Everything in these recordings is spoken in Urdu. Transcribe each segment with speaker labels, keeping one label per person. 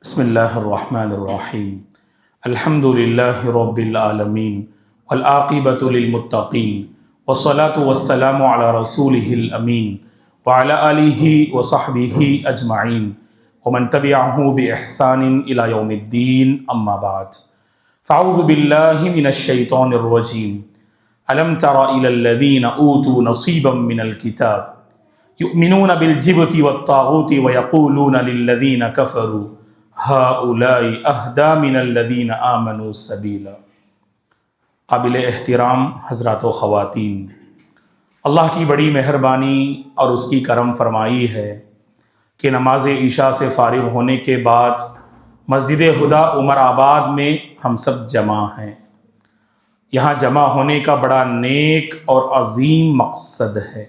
Speaker 1: بسم اللہ الرحمن الرحیم الحمد للہ رب العالمین والعاقبۃ للمتقین والصلاة والسلام علی رسولہ الامین وعلی آلہ وصحبہ اجمعین ومن تبعہ بإحسان الی یوم الدین اما بعد فاعوذ باللہ من الشیطان الرجیم الم تر الی الذین اوتوا نصیبا من الکتاب یؤمنون بالجبت والطاغوت ویقولون للذین کفروا هؤلاء اہدی من الذین آمنوا سبیلا۔ قابل احترام حضرات و خواتین، اللہ کی بڑی مہربانی اور اس کی کرم فرمائی ہے کہ نماز عشاء سے فارغ ہونے کے بعد مسجد ہدیٰ عمر آباد میں ہم سب جمع ہیں۔ یہاں جمع ہونے کا بڑا نیک اور عظیم مقصد ہے،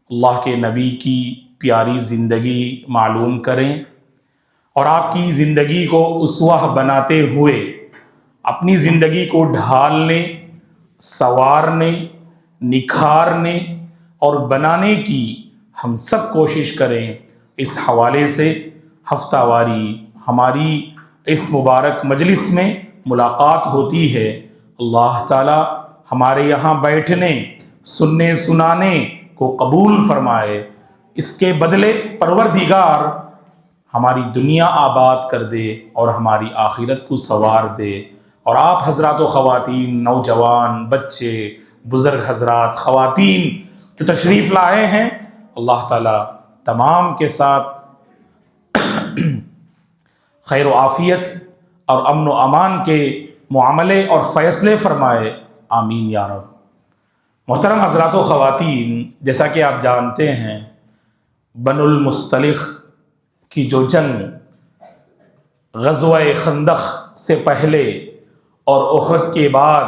Speaker 1: اللہ کے نبی کی پیاری زندگی معلوم کریں اور آپ کی زندگی کو اسوہ بناتے ہوئے اپنی زندگی کو ڈھالنے، سنوارنے، نکھارنے اور بنانے کی ہم سب کوشش کریں۔ اس حوالے سے ہفتہ واری ہماری اس مبارک مجلس میں ملاقات ہوتی ہے۔ اللہ تعالی ہمارے یہاں بیٹھنے، سننے، سنانے کو قبول فرمائے۔ اس کے بدلے پروردگار ہماری دنیا آباد کر دے اور ہماری آخرت کو سنوار دے۔ اور آپ حضرات و خواتین، نوجوان، بچے، بزرگ حضرات، خواتین جو تشریف لائے ہیں، اللہ تعالیٰ تمام کے ساتھ خیر و عافیت اور امن و امان کے معاملے اور فیصلے فرمائے، آمین یا رب۔ محترم حضرات و خواتین، جیسا کہ آپ جانتے ہیں، بنو المصطلق کی جو جنگ غزوہ خندق سے پہلے اور احد کے بعد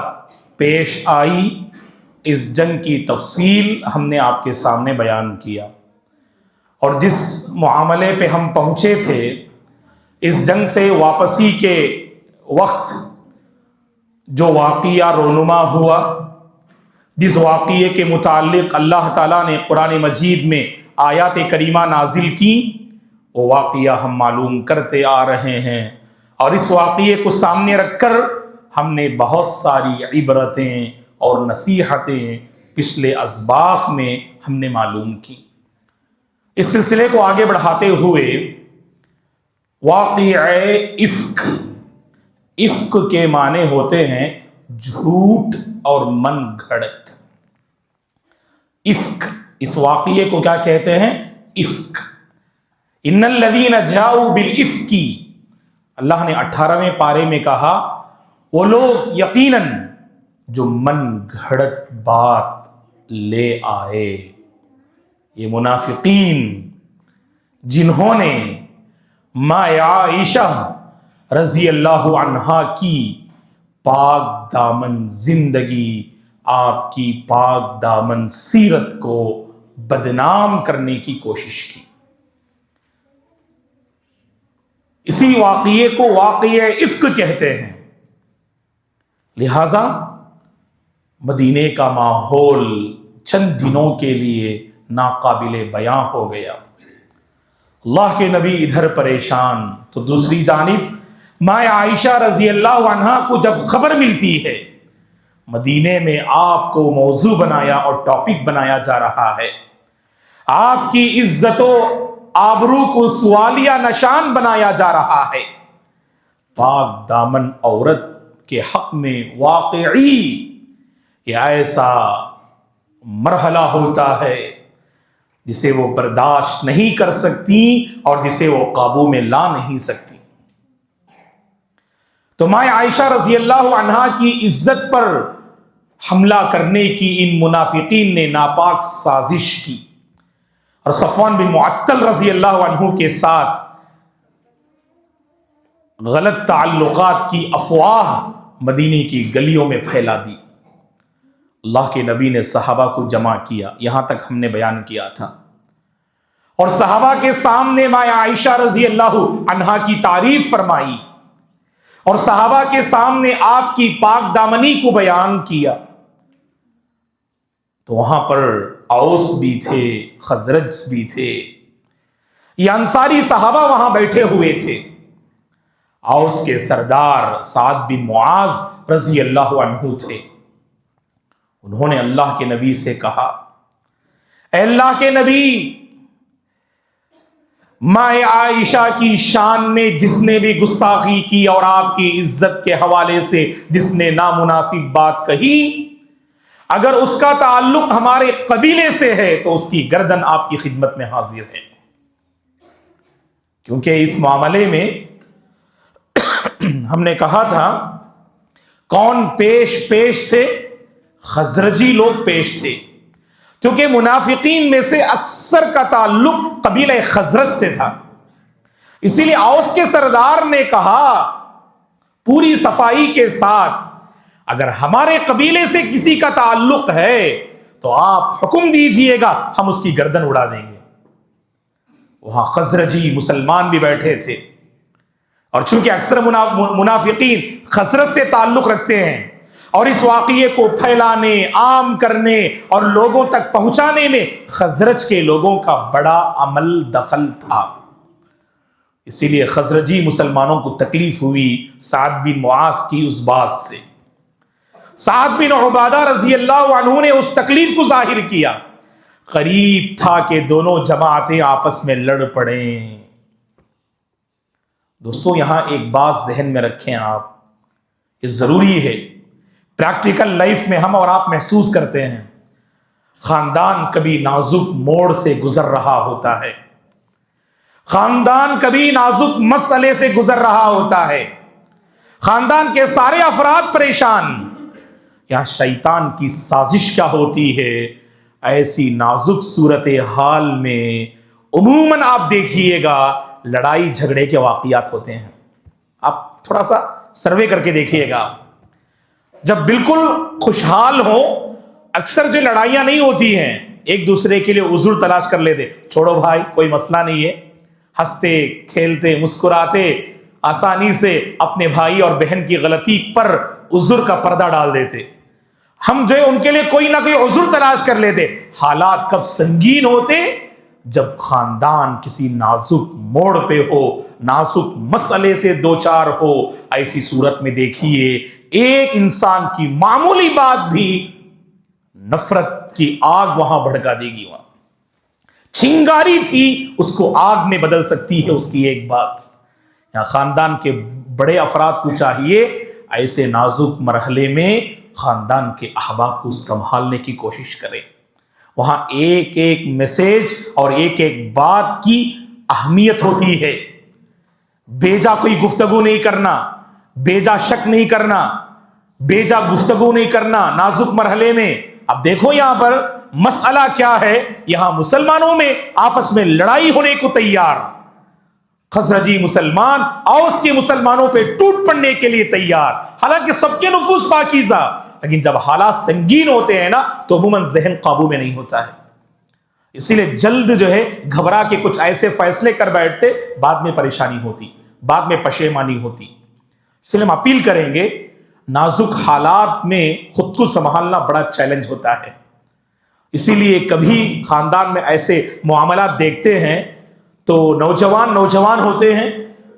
Speaker 1: پیش آئی، اس جنگ کی تفصیل ہم نے آپ کے سامنے بیان کیا، اور جس معاملے پہ ہم پہنچے تھے، اس جنگ سے واپسی کے وقت جو واقعہ رونما ہوا، جس واقعے کے متعلق اللہ تعالیٰ نے قرآن مجید میں آیات کریمہ نازل کی، وہ واقعہ ہم معلوم کرتے آ رہے ہیں، اور اس واقعے کو سامنے رکھ کر ہم نے بہت ساری عبرتیں اور نصیحتیں پچھلے اسباق میں ہم نے معلوم کی۔ اس سلسلے کو آگے بڑھاتے ہوئے واقعہ افک کے معنی ہوتے ہیں جھوٹ اور من گھڑت۔ افک، اس واقعے کو کیا کہتے ہیں؟ افک۔ ان الذین جاؤوا بالافک، اللہ نے 18ویں پارے میں کہا وہ لوگ یقیناً جو من گھڑت بات لے آئے، یہ منافقین جنہوں نے ماں عائشہ رضی اللہ عنہا کی پاک دامن زندگی، آپ کی پاک دامن سیرت کو بدنام کرنے کی کوشش کی۔ اسی واقعے کو واقعہ افک کہتے ہیں۔ لہذا مدینے کا ماحول چند دنوں کے لیے ناقابل بیاں ہو گیا۔ اللہ کے نبی ادھر پریشان، تو دوسری جانب ماں عائشہ رضی اللہ عنہا کو جب خبر ملتی ہے مدینے میں آپ کو موضوع بنایا اور ٹاپک بنایا جا رہا ہے، آپ کی عزت و آبرو کو سوالیہ نشان بنایا جا رہا ہے، پاک دامن عورت کے حق میں واقعی یہ ایسا مرحلہ ہوتا ہے جسے وہ برداشت نہیں کر سکتی اور جسے وہ قابو میں لا نہیں سکتی۔ تو ماں عائشہ رضی اللہ عنہا کی عزت پر حملہ کرنے کی ان منافقین نے ناپاک سازش کی، اور صفوان بن معطل رضی اللہ عنہ کے ساتھ غلط تعلقات کی افواہ مدینے کی گلیوں میں پھیلا دی۔ اللہ کے نبی نے صحابہ کو جمع کیا، یہاں تک ہم نے بیان کیا تھا، اور صحابہ کے سامنے ماں عائشہ رضی اللہ عنہا کی تعریف فرمائی، اور صحابہ کے سامنے آپ کی پاک دامنی کو بیان کیا۔ تو وہاں پر اوس بھی تھے، خزرج بھی تھے، یہ انصاری صحابہ وہاں بیٹھے ہوئے تھے، اوس کے سردار سعد بن معاذ رضی اللہ عنہ تھے. انہوں نے اللہ کے نبی سے کہا، اے اللہ کے نبی، ماں عائشہ کی شان میں جس نے بھی گستاخی کی اور آپ کی عزت کے حوالے سے جس نے نامناسب بات کہی، اگر اس کا تعلق ہمارے قبیلے سے ہے تو اس کی گردن آپ کی خدمت میں حاضر ہے. کیونکہ اس معاملے میں ہم نے کہا تھا کون پیش تھے؟ خزرجی لوگ پیش تھے، کیونکہ منافقین میں سے اکثر کا تعلق قبیلہ خزرج سے تھا. اسی لیے اوس کے سردار نے کہا پوری صفائی کے ساتھ، اگر ہمارے قبیلے سے کسی کا تعلق ہے تو آپ حکم دیجئے گا، ہم اس کی گردن اڑا دیں گے. وہاں خزرجی مسلمان بھی بیٹھے تھے، اور چونکہ اکثر منافقین خزرج سے تعلق رکھتے ہیں اور اس واقعے کو پھیلانے، عام کرنے اور لوگوں تک پہنچانے میں خزرج کے لوگوں کا بڑا عمل دخل تھا. اسی لیے خزرجی مسلمانوں کو تکلیف ہوئی سعد بن معاذ کی اس بات سے. سعد بن عبادہ رضی اللہ عنہ نے اس تکلیف کو ظاہر کیا. قریب تھا کہ دونوں جماعتیں آپس میں لڑ پڑیں. دوستو یہاں ایک بات ذہن میں رکھیں آپ، یہ ضروری ہے. پریکٹیکل لائف میں ہم اور آپ محسوس کرتے ہیں خاندان کبھی نازک موڑ سے گزر رہا ہوتا ہے، خاندان کبھی نازک مسئلے سے گزر رہا ہوتا ہے، خاندان کے سارے افراد پریشان. یہاں شیطان کی سازش کیا ہوتی ہے؟ ایسی نازک صورتحال میں عموماً آپ دیکھیے گا لڑائی جھگڑے کے واقعات ہوتے ہیں. آپ تھوڑا سا سروے کر کے دیکھیے گا، جب بالکل خوشحال ہو اکثر جو لڑائیاں نہیں ہوتی ہیں، ایک دوسرے کے لیے عذر تلاش کر لیتے، چھوڑو بھائی کوئی مسئلہ نہیں ہے، ہنستے کھیلتے مسکراتے آسانی سے اپنے بھائی اور بہن کی غلطی پر عذر کا پردہ ڈال دیتے. ہم جو ہے ان کے لیے کوئی نہ کوئی عذر تلاش کر لیتے. حالات کب سنگین ہوتے؟ جب خاندان کسی نازک موڑ پہ ہو، نازک مسئلے سے دوچار ہو. ایسی صورت میں دیکھیے ایک انسان کی معمولی بات بھی نفرت کی آگ وہاں بھڑکا دے گی. وہاں چنگاری تھی اس کو آگ میں بدل سکتی ہے اس کی ایک بات. یہاں خاندان کے بڑے افراد کو چاہیے ایسے نازک مرحلے میں خاندان کے احباب کو سنبھالنے کی کوشش کریں. وہاں ایک ایک میسج اور ایک ایک بات کی اہمیت ہوتی ہے. بیجا کوئی گفتگو نہیں کرنا، بیجا شک نہیں کرنا، بیجا گفتگو نہیں کرنا نازک مرحلے میں. اب دیکھو یہاں پر مسئلہ کیا ہے، یہاں مسلمانوں میں آپس میں لڑائی ہونے کو تیار. خزرجی مسلمان اوس کے مسلمانوں پہ ٹوٹ پڑنے کے لیے تیار. حالانکہ سب کے نفوس پاکیزہ، لیکن جب حالات سنگین ہوتے ہیں نا تو عموماً ذہن قابو میں نہیں ہوتا ہے. اسی لیے جلد جو ہے گھبرا کے کچھ ایسے فیصلے کر بیٹھتے، بعد میں پریشانی ہوتی، بعد میں پشیمانی ہوتی. اس لیے ہم اپیل کریں گے نازک حالات میں خود کو سنبھالنا بڑا چیلنج ہوتا ہے. اسی لیے کبھی خاندان میں ایسے معاملات دیکھتے ہیں تو نوجوان ہوتے ہیں،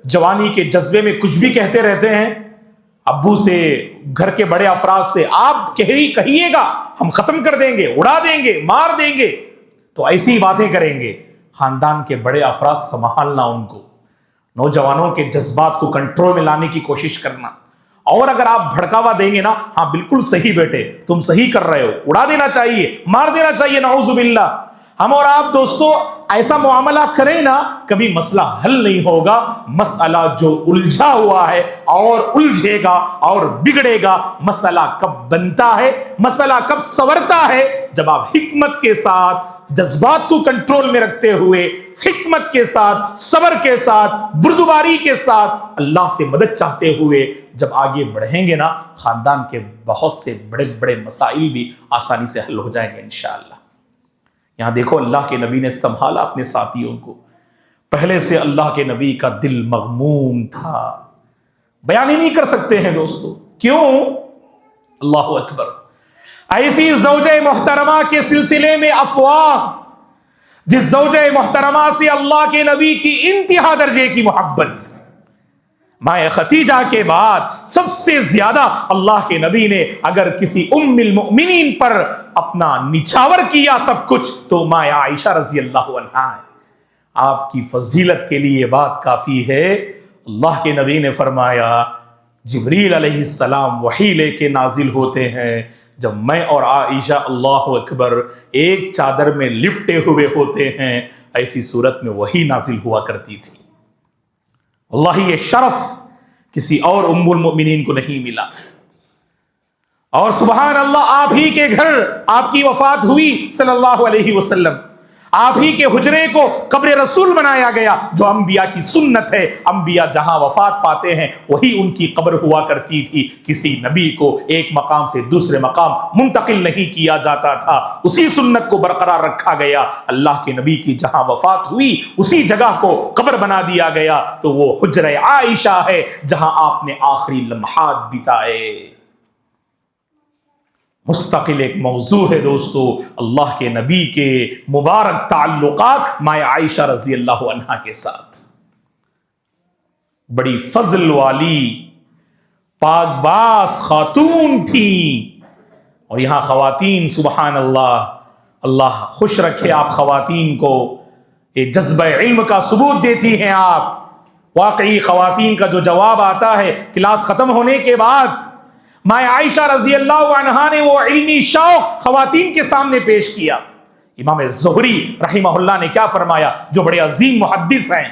Speaker 1: جوانی کے جذبے میں کچھ بھی کہتے رہتے ہیں. ابو سے، گھر کے بڑے افراد سے آپ کہیے گا ہم ختم کر دیں گے، اڑا دیں گے، مار دیں گے، تو ایسی باتیں کریں گے. خاندان کے بڑے افراد سنبھالنا، ان کو نوجوانوں کے جذبات کو کنٹرول میں لانے کی کوشش کرنا. اور اگر آپ بھڑکاوا دیں گے نا، ہاں بالکل صحیح بیٹے، تم صحیح کر رہے ہو، اڑا دینا چاہیے، مار دینا چاہیے، نعوذ باللہ. ہم اور آپ دوستو ایسا معاملہ کریں نا، کبھی مسئلہ حل نہیں ہوگا. مسئلہ جو الجھا ہوا ہے اور الجھے گا اور بگڑے گا. مسئلہ کب بنتا ہے، مسئلہ کب سنورتا ہے؟ جب آپ حکمت کے ساتھ، جذبات کو کنٹرول میں رکھتے ہوئے، حکمت کے ساتھ، صبر کے ساتھ، بردباری کے ساتھ، اللہ سے مدد چاہتے ہوئے جب آگے بڑھیں گے نا، خاندان کے بہت سے بڑے بڑے مسائل بھی آسانی سے حل ہو جائیں گے انشاءاللہ. یہاں دیکھو اللہ کے نبی نے سنبھالا اپنے ساتھیوں کو. پہلے سے اللہ کے نبی کا دل مغموم تھا، بیان ہی نہیں کر سکتے ہیں دوستو. کیوں؟ اللہ اکبر. ایسی زوجہ محترمہ کے سلسلے میں افواہ، جس زوجہ محترمہ سے اللہ کے نبی کی انتہا درجے کی محبت، مائے ختیجہ کے بعد سب سے زیادہ اللہ کے نبی نے اگر کسی ام المؤمنین پر اپنا نچھاور کیا سب کچھ تو مائے عائشہ رضی اللہ عنہا ہے۔ آپ کی فضیلت کے لیے یہ بات کافی ہے۔ اللہ کے نبی نے فرمایا جبریل علیہ السلام وحی لے کے نازل ہوتے ہیں، جب میں اور عائشہ اللہ اکبر ایک چادر میں لپٹے ہوئے ہوتے ہیں، ایسی صورت میں وحی نازل ہوا کرتی تھی۔ اللہ یہ شرف کسی اور ام المؤمنین کو نہیں ملا۔ اور سبحان اللہ، آپ ہی کے گھر آپ کی وفات ہوئی صلی اللہ علیہ وسلم، آپ ہی کے حجرے کو قبر رسول بنایا گیا، جو انبیاء کی سنت ہے۔ انبیاء جہاں وفات پاتے ہیں وہی ان کی قبر ہوا کرتی تھی۔ کسی نبی کو ایک مقام سے دوسرے مقام منتقل نہیں کیا جاتا تھا، اسی سنت کو برقرار رکھا گیا۔ اللہ کے نبی کی جہاں وفات ہوئی اسی جگہ کو قبر بنا دیا گیا، تو وہ حجرہ عائشہ ہے جہاں آپ نے آخری لمحات بتائے۔ مستقل ایک موضوع ہے دوستو، اللہ کے نبی کے مبارک تعلقات مائے عائشہ رضی اللہ عنہا کے ساتھ۔ بڑی فضل والی پاک باز خاتون تھیں، اور یہاں خواتین سبحان اللہ، اللہ خوش رکھے آپ خواتین کو، یہ جذبہ علم کا ثبوت دیتی ہیں آپ۔ واقعی خواتین کا جو جواب آتا ہے کلاس ختم ہونے کے بعد، مائے عائشہ رضی اللہ عنہا نے وہ علمی شوق خواتین کے سامنے پیش کیا۔ امام زہری رحمہ اللہ نے کیا فرمایا، جو بڑے عظیم محدث ہیں،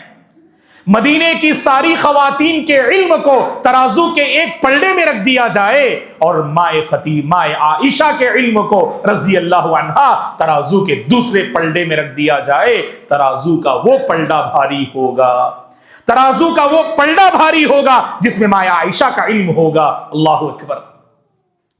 Speaker 1: مدینے کی ساری خواتین کے علم کو ترازو کے ایک پلڑے میں رکھ دیا جائے، اور مائے عائشہ کے علم کو رضی اللہ عنہا ترازو کے دوسرے پلڑے میں رکھ دیا جائے، ترازو کا وہ پلڑا بھاری ہوگا، ترازو کا وہ پلڑا بھاری ہوگا جس میں مائے عائشہ کا علم ہوگا۔ اللہ اکبر،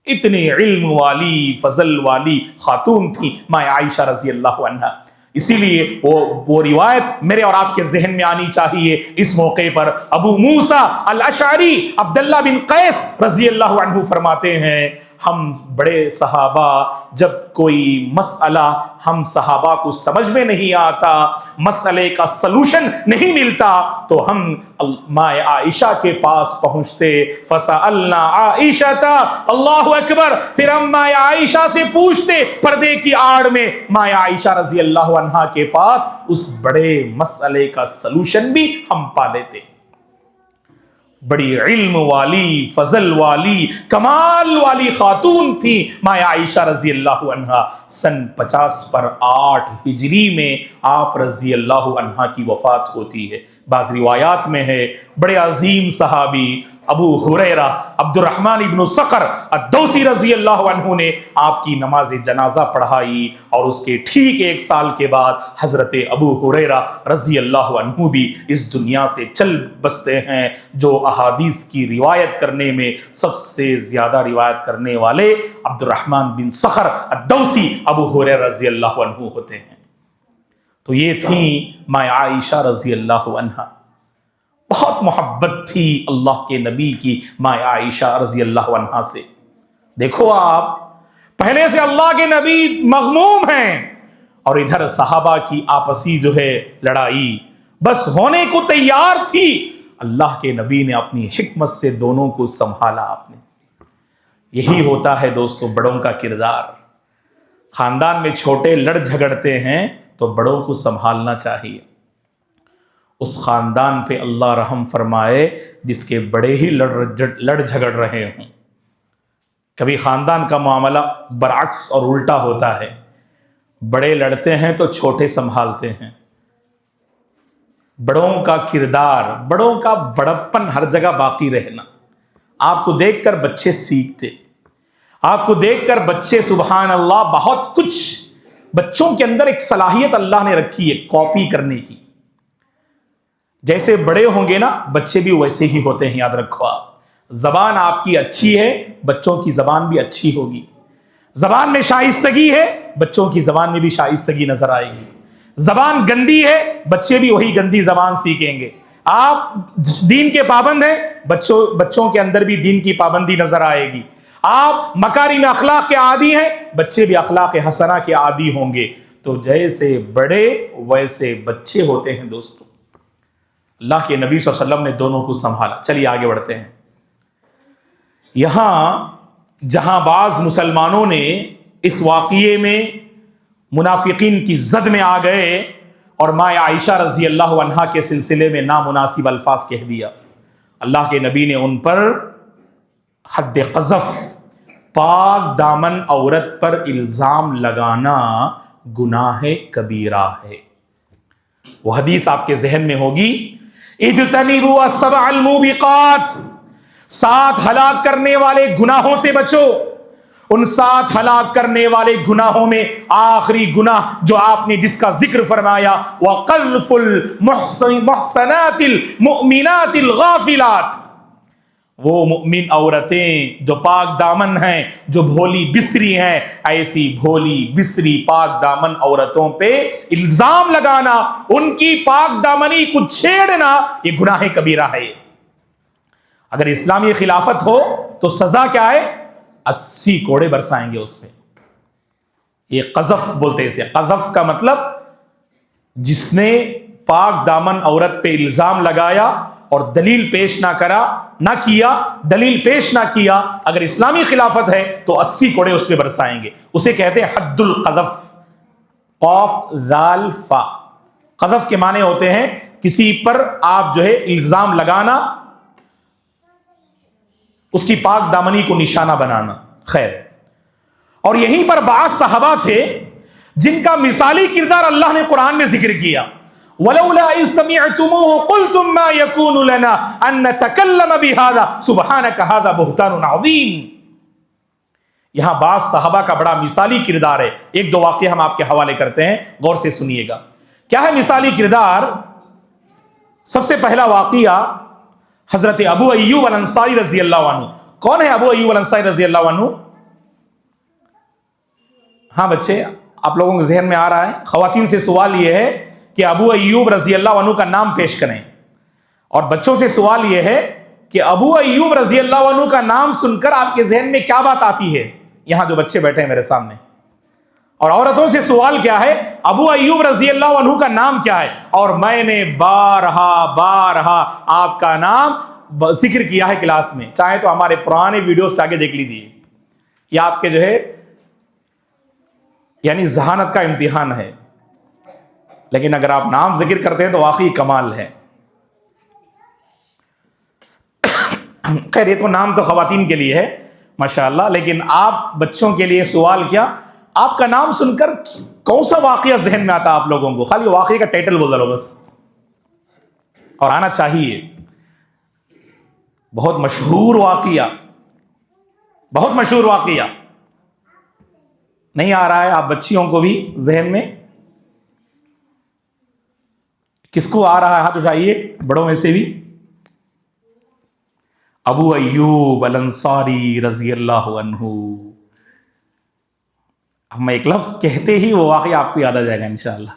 Speaker 1: اتنی علم والی فضل والی خاتون تھی مائے عائشہ رضی اللہ عنہا۔ اسی لیے وہ روایت میرے اور آپ کے ذہن میں آنی چاہیے اس موقع پر۔ ابو موسیٰ الاشعری عبداللہ بن قیس رضی اللہ عنہ فرماتے ہیں، ہم بڑے صحابہ جب کوئی مسئلہ ہم صحابہ کو سمجھ میں نہیں آتا، مسئلے کا سلوشن نہیں ملتا، تو ہم مائے عائشہ کے پاس پہنچتے، فسألنا عائشہ، اللہ اکبر، پھر ہم مائے عائشہ سے پوچھتے پردے کی آڑ میں، مائے عائشہ رضی اللہ عنہا کے پاس اس بڑے مسئلے کا سلوشن بھی ہم پا لیتے۔ بڑی علم والی فضل والی کمال والی خاتون تھی مائے عائشہ رضی اللہ عنہا۔ سن 50/8 ہجری میں آپ رضی اللہ عنہا کی وفات ہوتی ہے۔ بعض روایات میں ہے بڑے عظیم صحابی ابو ہریرہ عبد الرحمن ابن صخر الدوسی رضی اللہ عنہ نے آپ کی نماز جنازہ پڑھائی، اور اس کے ٹھیک 1 سال کے بعد حضرت ابو ہریرہ رضی اللہ عنہ بھی اس دنیا سے چل بستے ہیں، جو احادیث کی روایت کرنے میں سب سے زیادہ روایت کرنے والے عبد الرحمن بن صخر الدوسی ابو ہریرہ رضی اللہ عنہ ہوتے ہیں۔ تو یہ تھیں مائے عائشہ رضی اللہ عنہا۔ بہت محبت تھی اللہ کے نبی کی مائے عائشہ رضی اللہ عنہا سے۔ دیکھو آپ، پہلے سے اللہ کے نبی مغموم ہیں، اور ادھر صحابہ کی آپسی جو ہے لڑائی بس ہونے کو تیار تھی، اللہ کے نبی نے اپنی حکمت سے دونوں کو سنبھالا آپ نے۔ یہی ہوتا ہے دوستو بڑوں کا کردار۔ خاندان میں چھوٹے لڑ جھگڑتے ہیں تو بڑوں کو سنبھالنا چاہیے۔ اس خاندان پہ اللہ رحم فرمائے جس کے بڑے ہی لڑ جھگڑ رہے ہوں۔ کبھی خاندان کا معاملہ برعکس اور الٹا ہوتا ہے، بڑے لڑتے ہیں تو چھوٹے سنبھالتے ہیں۔ بڑوں کا کردار، بڑوں کا بڑپن ہر جگہ باقی رہنا۔ آپ کو دیکھ کر بچے سیکھتے، آپ کو دیکھ کر بچے سبحان اللہ بہت کچھ، بچوں کے اندر ایک صلاحیت اللہ نے رکھی ہے کاپی کرنے کی۔ جیسے بڑے ہوں گے نا بچے بھی ویسے ہی ہوتے ہیں، یاد رکھو آپ۔ زبان آپ کی اچھی ہے، بچوں کی زبان بھی اچھی ہوگی۔ زبان میں شائستگی ہے، بچوں کی زبان میں بھی شائستگی نظر آئے گی۔ زبان گندی ہے، بچے بھی وہی گندی زبان سیکھیں گے۔ آپ دین کے پابند ہیں، بچوں کے اندر بھی دین کی پابندی نظر آئے گی۔ آپ مکارم اخلاق کے عادی ہیں، بچے بھی اخلاق حسنہ کے عادی ہوں گے۔ تو جیسے بڑے ویسے بچے ہوتے ہیں دوستو۔ اللہ کے نبی صلی اللہ علیہ وسلم نے دونوں کو سنبھالا. چلیے آگے بڑھتے ہیں. یہاں جہاں بعض مسلمانوں نے اس واقعے میں منافقین کی زد میں آ گئے اور ماں عائشہ رضی اللہ عنہا کے سلسلے میں نامناسب الفاظ کہہ دیا، اللہ کے نبی نے ان پر حد قذف، پاک دامن عورت پر الزام لگانا گناہ کبیرہ ہے. وہ حدیث آپ کے ذہن میں ہوگی، اجتنبوا السبع الموبقات، 7 ہلاک کرنے والے گناہوں سے بچو. ان 7 ہلاک کرنے والے گناہوں میں آخری گناہ جو آپ نے جس کا ذکر فرمایا، وَقَذْفُ الْمُحْصَنَاتِ الْمُؤْمِنَاتِ الْغَافِلَاتِ، وہ مؤمن عورتیں جو پاک دامن ہیں، جو بھولی بسری ہیں، ایسی بھولی بسری پاک دامن عورتوں پہ الزام لگانا، ان کی پاک دامنی کو چھیڑنا، یہ گناہ کبیرہ ہے. اگر اسلامی خلافت ہو تو سزا کیا ہے؟ 80 کوڑے برسائیں گے اس پہ. یہ قذف بولتے ہیں اسے. قذف کا مطلب جس نے پاک دامن عورت پہ الزام لگایا اور دلیل پیش نہ کیا، دلیل پیش نہ کیا، اگر اسلامی خلافت ہے تو 80 کوڑے اس پہ برسائیں گے. اسے کہتے ہیں حد القذف. قاف ذال فا. قذف کے معنی ہوتے ہیں کسی پر آپ جو ہے الزام لگانا، اس کی پاک دامنی کو نشانہ بنانا. خیر، اور یہیں پر بعض صحابہ تھے جن کا مثالی کردار اللہ نے قرآن میں ذکر کیا. وَلَوْلَا إِذْ سَمِعْتُمُوهُ قُلْتُمْ مَا يَكُونُ لَنَا أَن نَّتَكَلَّمَ بِهَذَا سُبْحَانَكَ هَذَا بُهْتَانٌ عَظِيمٌ. یہاں بعض صحابہ کا بڑا مثالی کردار ہے. ایک دو واقعے ہم آپ کے حوالے کرتے ہیں، غور سے سنیے گا. کیا ہے مثالی کردار؟ سب سے پہلا واقعہ حضرت ابو ایوب الانصاری رضی اللہ عنہ. کون ہے ابو ایوب الانصاری رضی اللہ عنہ؟ ہاں بچے، آپ لوگوں کے ذہن میں آ رہا ہے. خواتین سے سوال یہ ہے کہ ابو ایوب رضی اللہ عنہ کا نام پیش کریں، اور بچوں سے سوال یہ ہے کہ ابو ایوب رضی اللہ عنہ کا نام سن کر آپ کے ذہن میں کیا بات آتی ہے؟ یہاں جو بچے بیٹھے ہیں میرے سامنے. اور عورتوں سے سوال کیا ہے؟ ابو ایوب رضی اللہ عنہ کا نام کیا ہے؟ اور میں نے بارہا آپ کا نام ذکر کیا ہے کلاس میں. چاہے تو ہمارے پرانے ویڈیوز کے آگے دیکھ لیجیے. یہ آپ کے جو ہے یعنی ذہانت کا امتحان ہے، لیکن اگر آپ نام ذکر کرتے ہیں تو واقعی کمال ہے. خیر، یہ تو نام تو خواتین کے لیے ہے ماشاءاللہ، لیکن آپ بچوں کے لیے سوال کیا، آپ کا نام سن کر کون سا واقعہ ذہن میں آتا آپ لوگوں کو؟ خالی واقعے کا ٹائٹل بول دو بس، اور آنا چاہیے. بہت مشہور واقعہ، بہت مشہور واقعہ. نہیں آ رہا ہے آپ بچیوں کو بھی ذہن میں؟ کس کو آ رہا ہے ہاتھ اٹھائیے بڑوں میں سے بھی. ابو ایوب الانصاری رضی اللہ عنہ. ہم ایک لفظ کہتے ہی وہ واقعہ آپ کو یاد آ جائے گا انشاءاللہ.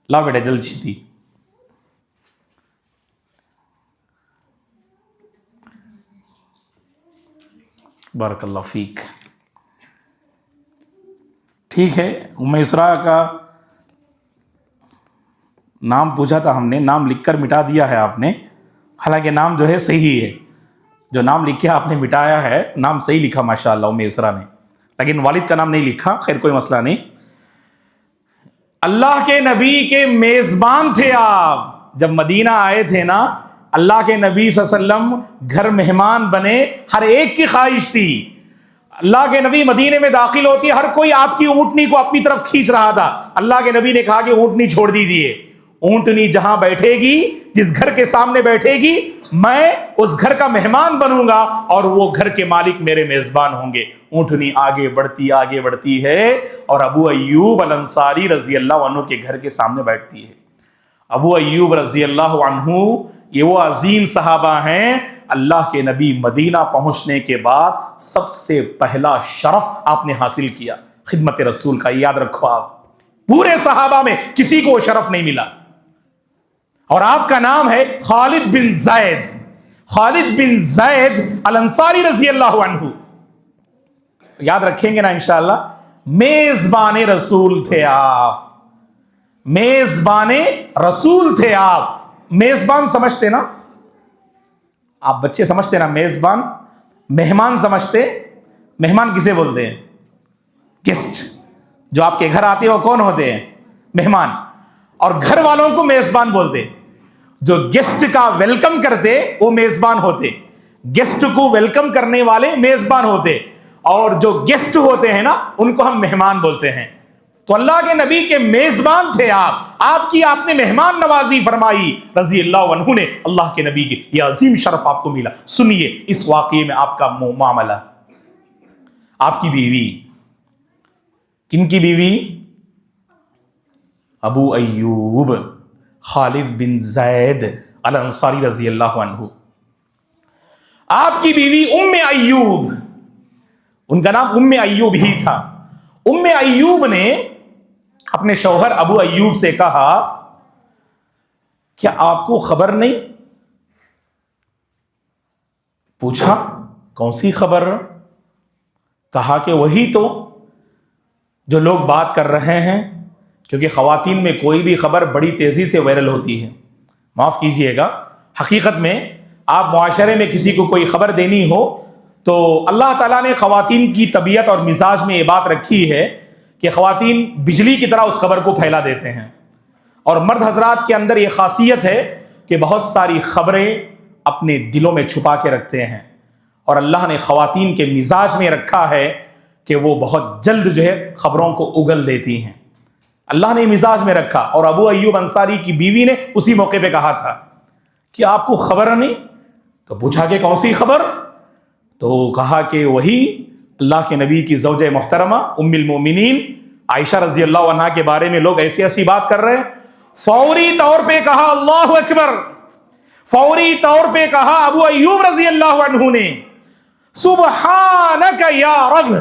Speaker 1: لا بیٹا جلد چھٹی. بارک اللہ فیک. ٹھیک ہے، ام اسراء کا نام پوچھا تھا ہم نے، نام لکھ کر مٹا دیا ہے آپ نے. حالانکہ نام جو ہے صحیح ہے، جو نام لکھے آپ نے مٹایا ہے، نام صحیح لکھا ماشاءاللہ ام اسراء نے، لیکن والد کا نام نہیں لکھا. خیر کوئی مسئلہ نہیں. اللہ کے نبی کے میزبان تھے آپ. جب مدینہ آئے تھے نا، اللہ کے نبی صلی اللہ علیہ وسلم گھر مہمان بنے، ہر ایک کی خواہش تھی. اللہ کے نبی مدینے میں داخل ہوتی، ہر کوئی آپ کی اونٹنی کو اپنی طرف کھینچ رہا تھا. اللہ کے نبی نے کہا کہ اونٹنی چھوڑ دیجیے. اونٹنی جہاں بیٹھے گی، جس گھر کے سامنے بیٹھے گی، میں اس گھر کا مہمان بنوں گا اور وہ گھر کے مالک میرے میزبان ہوں گے. اونٹنی آگے بڑھتی ہے اور ابو ایوب الانصاری رضی اللہ عنہ کے گھر کے سامنے بیٹھتی ہے. ابو ایوب رضی اللہ عنہ یہ وہ عظیم صحابہ ہیں. اللہ کے نبی مدینہ پہنچنے کے بعد سب سے پہلا شرف آپ نے حاصل کیا خدمت رسول کا. یاد رکھو، آپ پورے صحابہ میں کسی کو وہ شرف نہیں ملا. اور آپ کا نام ہے خالد بن زید الانصاری رضی اللہ عنہ. یاد رکھیں گے نا انشاءاللہ. میزبان رسول تھے آپ، میزبان رسول تھے آپ. میزبان سمجھتے نا آپ بچے، سمجھتے نا میزبان؟ مہمان سمجھتے؟ مہمان کسے بولتے ہیں؟ گیسٹ. جو آپ کے گھر آتے ہیں وہ کون ہوتے ہیں؟ مہمان. اور گھر والوں کو میزبان بولتے. جو گیسٹ کا ویلکم کرتے وہ میزبان ہوتے. گیسٹ کو ویلکم کرنے والے میزبان ہوتے، اور جو گیسٹ ہوتے ہیں نا ان کو ہم مہمان بولتے ہیں. تو اللہ کے نبی کے میزبان تھے آپ کی آپ نے مہمان نوازی فرمائی رضی اللہ عنہ نے. اللہ کے نبی کی یہ عظیم شرف آپ کو ملا. سنیے اس واقعے میں آپ کا معاملہ. آپ کی بیوی، کن کی بیوی؟ ابو ایوب خالد بن زید الانصاری رضی اللہ عنہ. آپ کی بیوی ام ایوب، ان کا نام ام ایوب ہی تھا. ام ایوب نے اپنے شوہر ابو ایوب سے کہا کیا آپ کو خبر نہیں؟ پوچھا کون سی خبر؟ کہا کہ وہی تو جو لوگ بات کر رہے ہیں، کیونکہ خواتین میں کوئی بھی خبر بڑی تیزی سے وائرل ہوتی ہے. معاف کیجئے گا، حقیقت میں آپ معاشرے میں کسی کو کوئی خبر دینی ہو تو اللہ تعالیٰ نے خواتین کی طبیعت اور مزاج میں یہ بات رکھی ہے کہ خواتین بجلی کی طرح اس خبر کو پھیلا دیتے ہیں، اور مرد حضرات کے اندر یہ خاصیت ہے کہ بہت ساری خبریں اپنے دلوں میں چھپا کے رکھتے ہیں، اور اللہ نے خواتین کے مزاج میں رکھا ہے کہ وہ بہت جلد جو ہے خبروں کو اگل دیتی ہیں. اللہ نے مزاج میں رکھا. اور ابو ایوب انصاری کی بیوی نے اسی موقع پہ کہا تھا کہ آپ کو خبر نہیں؟ تو پوچھا کہ کون سی خبر؟ تو کہا کہ وہی اللہ کے نبی کی زوجہ محترمہ ام المومنین عائشہ رضی اللہ عنہا کے بارے میں لوگ ایسی ایسی بات کر رہے ہیں. فوری طور پہ کہا اللہ اکبر. فوری طور پہ کہا ابو ایوب رضی اللہ عنہ نے سبحانک یا رب،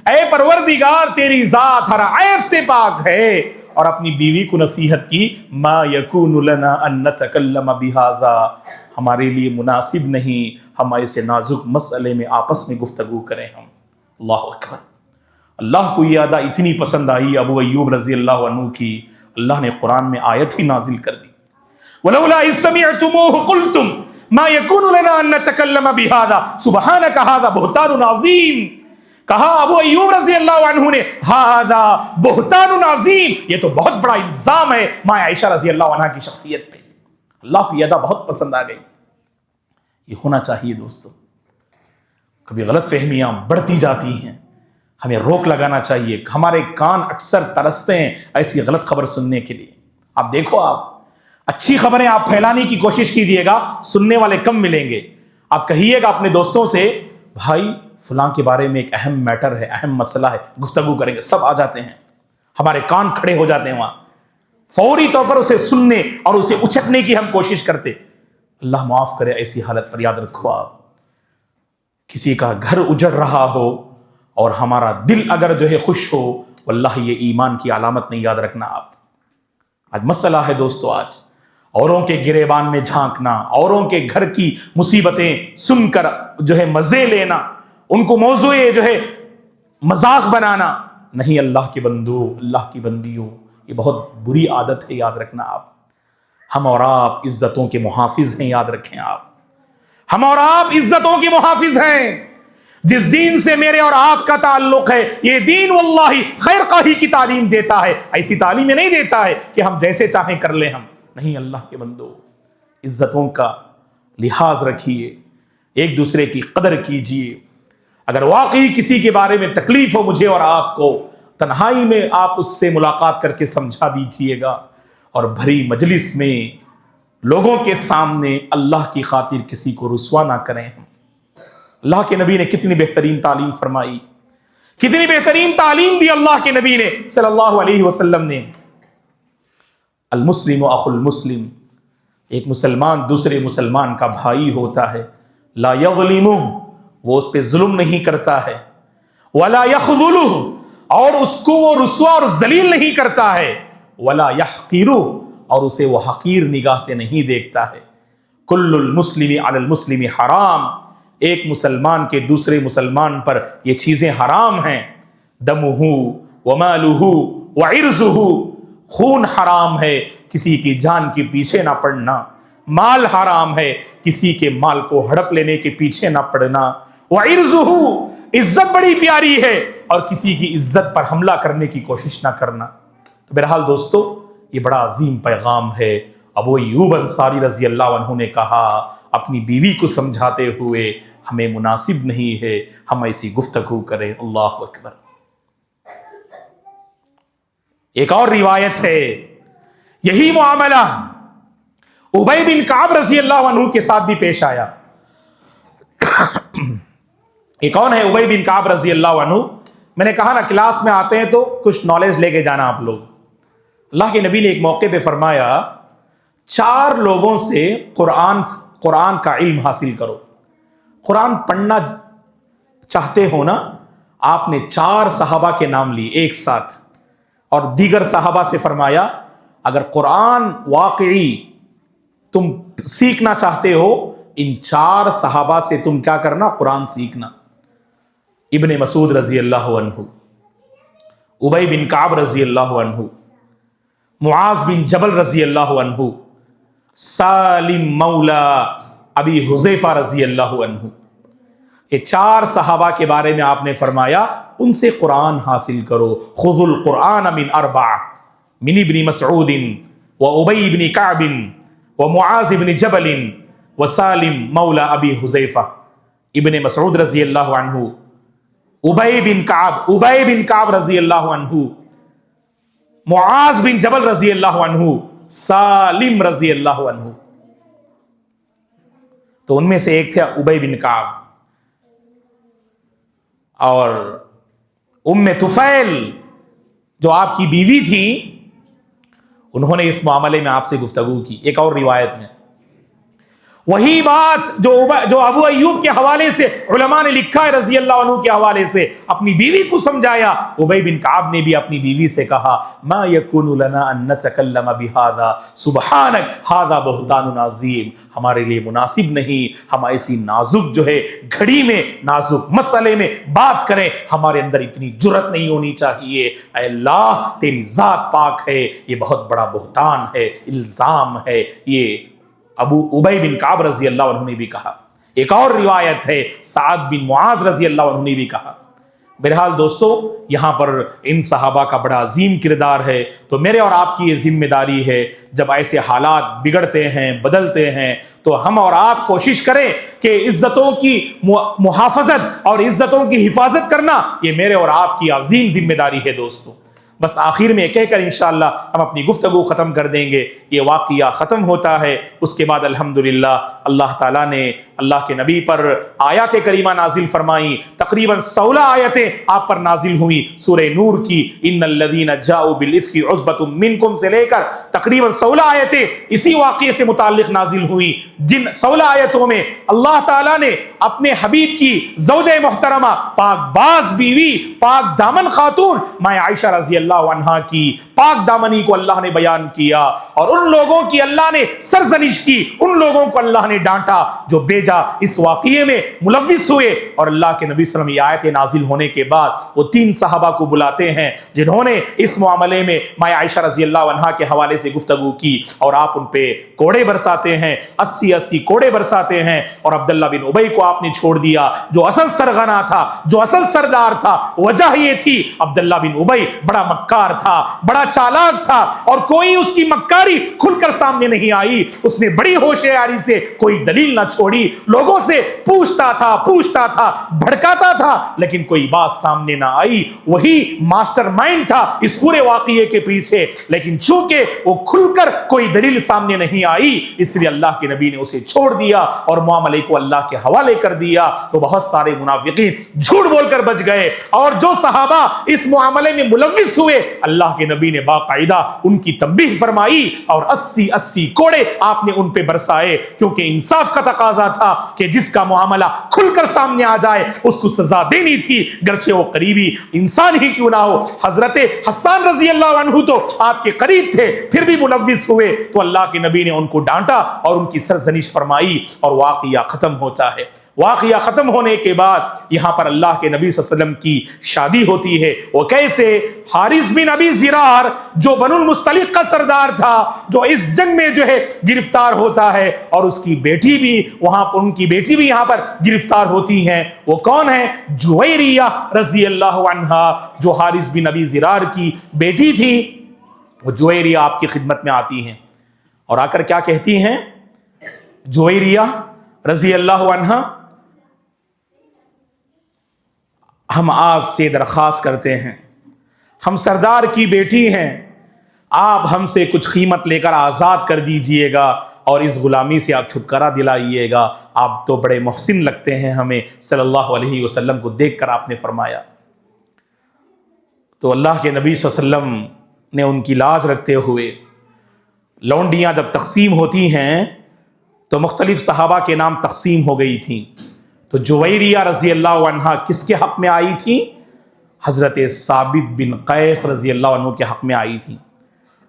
Speaker 1: اے پروردگار تیری ذات ہر عیب سے پاک ہے. اور اپنی بیوی کو نصیحت کی ما یکون لنا ان نتکلم بہذا، ہمارے لیے مناسب نہیں ہم ایسے نازک مسئلے میں آپس میں گفتگو کریں ہم. اللہ اکبر. اللہ کو یہ ادا اتنی پسند آئی ابو ایوب رضی اللہ عنہ کی، اللہ نے قرآن میں آیت ہی نازل کر دی وَلَوْلَا إِذْ سَمِعْتُمُوهُ قُلْتُمْ مَا يَكُونُ لَنَا أَن نَّتَكَلَّمَ بِهَذَا سُبْحَانَكَ هَذَا بُهْتَانٌ عَظِيمٌ. کہا ابو ایوب رضی اللہ عنہ نے هَذَا بُهْتَانٌ عَظِيمٌ، یہ تو بہت بڑا الزام ہے ماں عائشہ رضی اللہ عنہ کی شخصیت پہ. اللہ کو یہ ادا بہت پسند آ گئی. یہ ہونا چاہیے دوستو. کبھی غلط فہمیاں بڑھتی جاتی ہیں، ہمیں روک لگانا چاہیے. ہمارے کان اکثر ترستے ہیں ایسی غلط خبر سننے کے لیے. آپ دیکھو، آپ اچھی خبریں آپ پھیلانے کی کوشش کیجئے گا، سننے والے کم ملیں گے. آپ کہیے گا اپنے دوستوں سے بھائی فلاں کے بارے میں ایک اہم میٹر ہے، اہم مسئلہ ہے، گفتگو کریں گے. سب آ جاتے ہیں، ہمارے کان کھڑے ہو جاتے ہیں وہاں. فوری طور پر اسے سننے اور اسے اچکنے کی ہم کوشش کرتے. اللہ معاف کرے ایسی حالت پر. یاد رکھو، آپ کسی کا گھر اجڑ رہا ہو اور ہمارا دل اگر جو ہے خوش ہو، واللہ یہ ایمان کی علامت نہیں. یاد رکھنا آپ. آج مسئلہ ہے دوستو، آج اوروں کے گریبان میں جھانکنا، اوروں کے گھر کی مصیبتیں سن کر جو ہے مزے لینا، ان کو موضوع جو ہے مذاق بنانا نہیں. اللہ کے بندو، اللہ کی بندیوں، یہ بہت بری عادت ہے. یاد رکھنا آپ. ہم اور آپ عزتوں کے محافظ ہیں. یاد رکھیں آپ، ہم اور آپ عزتوں کے محافظ ہیں. جس دین سے میرے اور آپ کا تعلق ہے، یہ دین واللہ خیر خواہی کی تعلیم دیتا ہے. ایسی تعلیم نہیں دیتا ہے کہ ہم جیسے چاہیں کر لیں. ہم نہیں. اللہ کے بندو، عزتوں کا لحاظ رکھیے، ایک دوسرے کی قدر کیجیے. اگر واقعی کسی کے بارے میں تکلیف ہو مجھے اور آپ کو، تنہائی میں آپ اس سے ملاقات کر کے سمجھا دیجیے گا، اور بھری مجلس میں لوگوں کے سامنے اللہ کی خاطر کسی کو رسوا نہ کریں. اللہ کے نبی نے کتنی بہترین تعلیم فرمائی، کتنی بہترین تعلیم دی اللہ کے نبی نے صلی اللہ علیہ وسلم نے. المسلم اخو المسلم، ایک مسلمان دوسرے مسلمان کا بھائی ہوتا ہے. لا یظلمہ، وہ اس پہ ظلم نہیں کرتا ہے. ولا یخذلہ، اور اس کو وہ رسوا اور ذلیل نہیں کرتا ہے. ولا یحقرہ، اور اسے وہ حقیر نگاہ سے نہیں دیکھتا ہے. کل المسلم علی المسلم حرام، ایک مسلمان کے دوسرے مسلمان پر یہ چیزیں حرام ہیں. دمہ ومالہ وعرضہ، خون حرام ہے، کسی کی جان کے پیچھے نہ پڑنا، مال حرام ہے، کسی کے مال کو ہڑپ لینے کے پیچھے نہ پڑنا۔ وَعِرْضُهُ، عزت بڑی پیاری ہے، اور کسی کی عزت پر حملہ کرنے کی کوشش نہ کرنا۔ تو بہرحال دوستو، یہ بڑا عظیم پیغام ہے۔ ابو ایوب انصاری رضی اللہ عنہ نے کہا اپنی بیوی کو سمجھاتے ہوئے، ہمیں مناسب نہیں ہے ہم ایسی گفتگو کریں۔ اللہ اکبر۔ ایک اور روایت ہے، یہی معاملہ ابی بن کعب رضی اللہ عنہ کے ساتھ بھی پیش آیا۔ ایک کون ہے ابی بن کعب رضی اللہ عنہ؟ میں نے کہا نا کلاس میں آتے ہیں تو کچھ نالج لے کے جانا آپ لوگ۔ اللہ کے نبی نے ایک موقع پہ فرمایا 4 لوگوں سے قرآن کا علم حاصل کرو۔ قرآن پڑھنا چاہتے ہو نا؟ آپ نے 4 صحابہ کے نام لیے ایک ساتھ، اور دیگر صحابہ سے فرمایا اگر قرآن واقعی تم سیکھنا چاہتے ہو، ان 4 صحابہ سے تم کیا کرنا؟ قرآن سیکھنا۔ ابن مسعود رضی اللہ عنہ، ابی بن کعب رضی اللہ عنہ، معاذ بن جبل رضی اللہ عنہ، سالم مولا ابی حذیفہ رضی اللہ عنہ۔ یہ 4 صحابہ کے بارے میں آپ نے فرمایا ان سے قرآن حاصل کرو۔ خذوا القرآن من 4، من ابن مسعود وابی بن کعب ومعاذ بن جبل وسالم مولا ابی حذیفہ۔ ابن مسعود رضی اللہ عنہ، ابی بن کعب رضی اللہ عنہ، معاذ بن جبل رضی اللہ عنہ، سالم رضی اللہ عنہ۔ تو ان میں سے ایک تھے ابی بن کعب، اور ام طفیل جو آپ کی بیوی تھی، انہوں نے اس معاملے میں آپ سے گفتگو کی۔ ایک اور روایت میں وہی بات جو ابو ایوب کے حوالے سے علماء نے لکھا ہے رضی اللہ عنہ کے حوالے سے، اپنی بیوی کو سمجھایا۔ ابی بن کعب نے بھی اپنی بیوی سے کہا ما یکون لنا ان نتکلم بہذا سبحانک ھذا بہتان عظیم، ہمارے لیے مناسب نہیں ہم ایسی نازک جو ہے گھڑی میں، نازک مسئلے میں بات کریں، ہمارے اندر اتنی جرت نہیں ہونی چاہیے۔ اے اللہ تیری ذات پاک ہے، یہ بہت بڑا بہتان ہے، الزام ہے۔ یہ ابی بن کعب رضی اللہ عنہ نے بھی کہا۔ ایک اور روایت ہے سعد بن معاذ رضی اللہ عنہ نے بھی کہا۔ بہرحال دوستو، یہاں پر ان صحابہ کا بڑا عظیم کردار ہے۔ تو میرے اور آپ کی یہ ذمہ داری ہے، جب ایسے حالات بگڑتے ہیں، بدلتے ہیں، تو ہم اور آپ کوشش کریں کہ عزتوں کی محافظت اور عزتوں کی حفاظت کرنا یہ میرے اور آپ کی عظیم ذمہ داری ہے دوستو۔ بس آخر میں کہہ کر انشاءاللہ ہم اپنی گفتگو ختم کر دیں گے۔ یہ واقعہ ختم ہوتا ہے، اس کے بعد الحمدللہ اللہ تعالیٰ نے اللہ کے نبی پر آیات کریمہ نازل فرمائیں، تقریباً 16 آیتیں آپ پر نازل ہوئیں سورہ نور کی، ان الذین جاؤوا بالافک عصبۃ منکم سے لے کر تقریباً 16 آیتیں اسی واقعے سے متعلق نازل ہوئیں، جن 16 آیتوں میں اللہ تعالیٰ نے اپنے حبیب کی زوجہ محترمہ پاک باز بیوی، پاک دامن خاتون ماں عائشہ رضی اللہ عنہا کی پاک دامنی کو اللہ نے بیان کیا، اور ان لوگوں کی اللہ نے سرزنش کی، ان لوگوں کو اللہ نے ڈانٹا جو بیجا اس واقعے میں ملوث ہوئے۔ اور اللہ کے نبی صلی اللہ علیہ وسلم یہ آیت نازل ہونے کے بعد وہ 3 صحابہ کو بلاتے ہیں جنہوں نے اس معاملے میں ماں عائشہ رضی اللہ عنہا کے حوالے سے گفتگو کی، اور آپ ان پہ کوڑے برساتے ہیں، 80 کوڑے برساتے ہیں، اور عبداللہ بن ابی کو آپ نے چھوڑ دیا جو اصل سرغنا تھا، جو اصل سردار تھا۔ وجہ یہ تھی عبداللہ بن ابی بڑا مکار تھا، بڑا چالاک تھا، اور کوئی اس کی مکاری کھل کر سامنے نہیں آئی۔ اس نے بڑی ہوشیاری سے کوئی دلیل نہ چھوڑی، لوگوں سے پوچھتا تھا، بھڑکاتا تھا، لیکن کوئی بات سامنے نہ آئی۔ وہی ماسٹر مائنڈ تھا اس پورے واقعے کے پیچھے، لیکن چونکہ وہ کھل کر کوئی دلیل سامنے نہیں آئی، اس لیے اللہ کے نبی نے اسے چھوڑ دیا اور معاملے کو اللہ کے حوالے کر دیا۔ تو بہت سارے منافقین جھوٹ بول کر بچ گئے، اور جو صحابہ اس معاملے میں ملوث ہوئے اللہ کے نبی نے باقاعدہ ان کی تنبیہ فرمائی، اور 80 کوڑے آپ نے ان پہ برسائے، کیونکہ انصاف کا تقاضا تھا کہ جس کا معاملہ کھل کر سامنے آ جائے اس کو سزا دینی تھی، گرچہ وہ قریبی انسان ہی کیوں نہ ہو۔ حضرت حسان رضی اللہ عنہ تو آپ کے قریب تھے، پھر بھی ملوث ہوئے، تو اللہ کے نبی نے ان کو ڈانٹا اور ان کی سرزنش فرمائی، اور واقعہ ختم ہوتا ہے۔ واقعہ ختم ہونے کے بعد یہاں پر اللہ کے نبی صلی اللہ علیہ وسلم کی شادی ہوتی ہے. وہ کیسے؟ حارث بن ابی زرار جو بنو المصطلق کا سردار تھا، جو اس جنگ میں جو ہے گرفتار ہوتا ہے، اور اس کی بیٹی بھی وہاں پر، ان کی بیٹی بھی یہاں پر گرفتار ہوتی ہیں. وہ کون ہے؟ جویریہ رضی اللہ عنہا، جو حارث بن ابی زرار کی بیٹی تھی. وہ جویریہ آپ کی خدمت میں آتی ہیں اور آ کر کیا کہتی ہیں؟ جویریہ رضی اللہ عنہا، ہم آپ سے درخواست کرتے ہیں، ہم سردار کی بیٹی ہیں، آپ ہم سے کچھ قیمت لے کر آزاد کر دیجئے گا اور اس غلامی سے آپ چھٹکارا دلائیے گا. آپ تو بڑے محسن لگتے ہیں ہمیں، صلی اللہ علیہ وسلم کو دیکھ کر آپ نے فرمایا. تو اللہ کے نبی صلی اللہ علیہ وسلم نے ان کی لاج رکھتے ہوئے، لونڈیاں جب تقسیم ہوتی ہیں تو مختلف صحابہ کے نام تقسیم ہو گئی تھیں. تو جویریہ رضی اللہ عنہا کس کے حق میں آئی تھی؟ حضرت ثابت بن قیس رضی اللہ عنہ کے حق میں آئی تھی.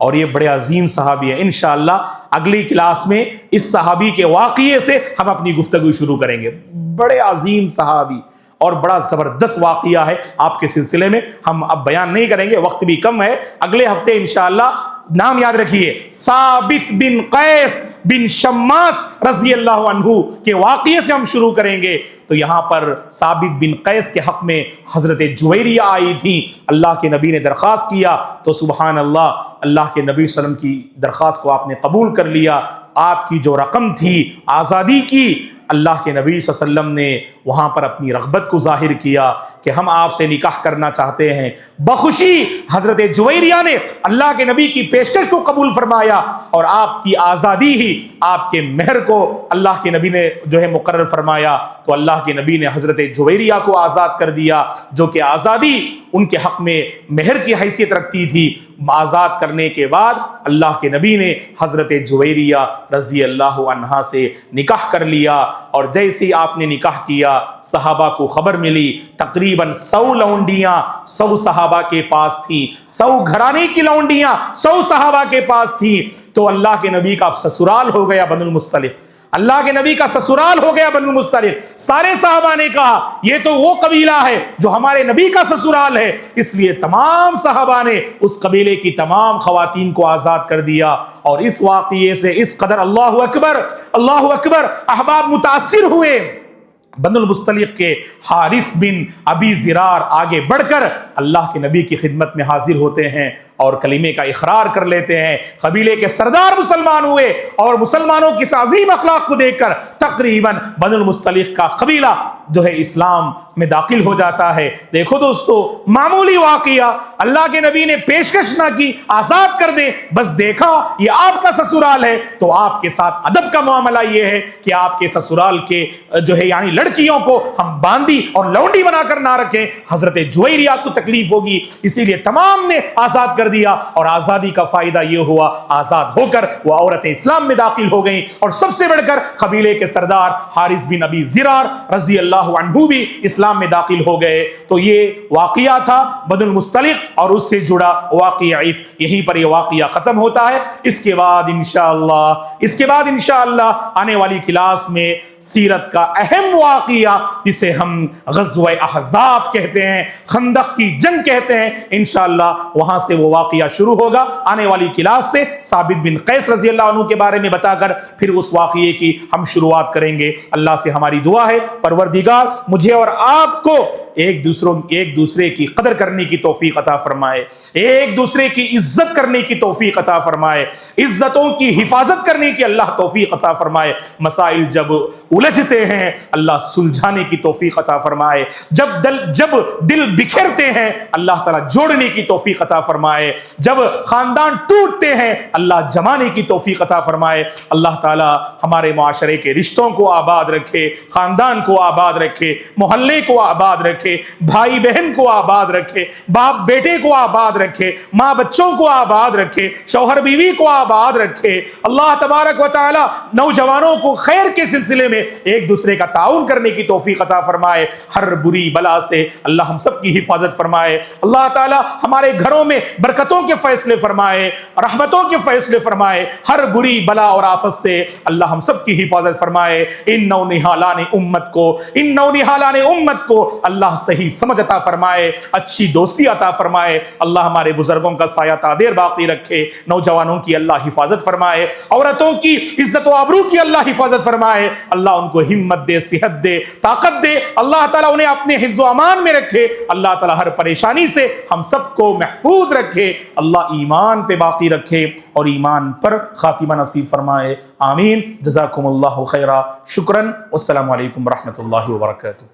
Speaker 1: اور یہ بڑے عظیم صحابی ہیں. انشاءاللہ اگلی کلاس میں اس صحابی کے واقعے سے ہم اپنی گفتگو شروع کریں گے. بڑے عظیم صحابی اور بڑا زبردست واقعہ ہے. آپ کے سلسلے میں ہم اب بیان نہیں کریں گے، وقت بھی کم ہے. اگلے ہفتے انشاءاللہ نام یاد رکھیے، ثابت بن قیس بن شماس رضی اللہ عنہ کے واقعے سے ہم شروع کریں گے. تو یہاں پر ثابت بن قیس کے حق میں حضرت جویریہ آئی تھی. اللہ کے نبی نے درخواست کیا تو سبحان اللہ، اللہ کے نبی صلی اللہ علیہ وسلم کی درخواست کو آپ نے قبول کر لیا. آپ کی جو رقم تھی آزادی کی، اللہ کے نبی صلی اللہ علیہ وسلم نے وہاں پر اپنی رغبت کو ظاہر کیا کہ ہم آپ سے نکاح کرنا چاہتے ہیں. بخوشی حضرت جویریہ نے اللہ کے نبی کی پیشکش کو قبول فرمایا اور آپ کی آزادی ہی آپ کے مہر کو اللہ کے نبی نے جو ہے مقرر فرمایا. تو اللہ کے نبی نے حضرت جویریہ کو آزاد کر دیا، جو کہ آزادی ان کے حق میں مہر کی حیثیت رکھتی تھی. آزاد کرنے کے بعد اللہ کے نبی نے حضرت جویریہ رضی اللہ عنہا سے نکاح کر لیا. اور جیسے آپ نے نکاح کیا، صحابہ کو خبر ملی، تقریباً 100 لونڈیاں 100 صحابہ کے پاس تھیں، 100 گھرانے کی لونڈیاں 100 صحابہ کے پاس تھیں. تو اللہ کے نبی کا سسرال ہو گیا بنو المصطلق. اللہ کے نبی کا سسرال ہو گیا بنو المصطلق. سارے صحابہ نے کہا یہ تو وہ قبیلہ ہے جو ہمارے نبی کا سسرال ہے. اس لیے تمام صحابہ نے اس قبیلے کی تمام خواتین کو آزاد کر دیا. اور اس واقعے سے اس قدر اللہ اکبر اللہ اکبر احباب متاثر ہوئے. بنو المصطلق کے حارث بن ابی زرار آگے بڑھ کر اللہ کے نبی کی خدمت میں حاضر ہوتے ہیں اور کلمے کا اقرار کر لیتے ہیں. قبیلے کے سردار مسلمان ہوئے اور مسلمانوں کی اس عظیم اخلاق کو دیکھ کر تقریباً بنو المصطلق کا قبیلہ جو ہے اسلام میں داخل ہو جاتا ہے. دیکھو دوستو، معمولی واقعہ، اللہ کے نبی نے پیشکش نہ کی آزاد کر دیں، بس دیکھا یہ آپ کا سسرال ہے تو آپ کے ساتھ ادب کا معاملہ یہ ہے کہ آپ کے سسرال کے جو ہے یعنی لڑکیوں کو ہم باندی اور لونڈی بنا کر نہ رکھیں. حضرت جویریہ کو تکلیف ہوگی، اسی لیے تمام نے آزاد کر دیا. اور آزادی کا فائدہ یہ ہوا، آزاد ہو کر وہ عورتیں اسلام میں داخل ہو گئیں. اور سب سے بڑھ کر قبیلے کے سردار حارث بن ابی زرار رضی اللہ عنہ بھی اسلام میں داخل ہو گئے. تو یہ واقعہ تھا بنو المصطلق اور اس سے جڑا واقعہ. یہیں پر یہ واقعہ ختم ہوتا ہے. اس کے بعد انشاءاللہ آنے والی کلاس میں سیرت کا اہم واقعہ جسے ہم غزوہ احزاب کہتے ہیں، خندق کی جنگ کہتے ہیں، انشاءاللہ وہاں سے وہ واقعہ شروع ہوگا. آنے والی کلاس سے ثابت بن قیس رضی اللہ عنہ کے بارے میں بتا کر پھر اس واقعے کی ہم شروعات کریں گے. اللہ سے ہماری دعا ہے پروردگار مجھے اور آپ کو ایک دوسرے کی قدر کرنے کی توفیق عطا فرمائے، ایک دوسرے کی عزت کرنے کی توفیق عطا فرمائے، عزتوں کی حفاظت کرنے کی اللہ توفیق عطا فرمائے. مسائل جب الجھتے ہیں اللہ سلجھانے کی توفیق عطا فرمائے. جب دل بکھرتے ہیں اللہ تعالیٰ جوڑنے کی توفیق عطا فرمائے. جب خاندان ٹوٹتے ہیں اللہ جمانے کی توفیق عطا فرمائے. اللہ تعالیٰ ہمارے معاشرے کے رشتوں کو آباد رکھے، خاندان کو آباد رکھے، محلے کو آباد رکھے. رکھے، بھائی بہن کو آباد رکھے، باپ بیٹے کو آباد رکھے، ماں بچوں کو آباد رکھے، شوہر بیوی کو آباد رکھے۔ اللہ تبارک و تعالی نوجوانوں کو خیر کے سلسلے میں ایک دوسرے کا تعاون کرنے کی توفیق عطا فرمائے، ہر بری بلا سے اللہ ہم سب کی حفاظت فرمائے۔ اللہ تعالی ہمارے گھروں میں برکتوں کے فیصلے فرمائے، رحمتوں کے فیصلے فرمائے، ہر بری بلا اور آفت سے اللہ ہم سب کی حفاظت فرمائے۔ ان نونہالان امت کو اللہ صحیح سمجھ عطا فرمائے، اچھی دوستی عطا فرمائے۔ اللہ ہمارے بزرگوں کا سایہ تا دیر باقی رکھے، نوجوانوں کی اللہ حفاظت فرمائے، عورتوں کی عزت و آبرو کی اللہ حفاظت فرمائے۔ اللہ ان کو ہمت دے، صحت دے، طاقت دے، اللہ تعالیٰ انہیں اپنے حفظ و امان میں رکھے، اللہ تعالیٰ ہر پریشانی سے ہم سب کو محفوظ رکھے، اللہ ایمان پہ باقی رکھے اور ایمان پر خاتمہ نصیب فرمائے، آمین۔ جزاکم اللہ خیرا، شکراً، والسلام علیکم ورحمۃ اللہ وبرکاتہ۔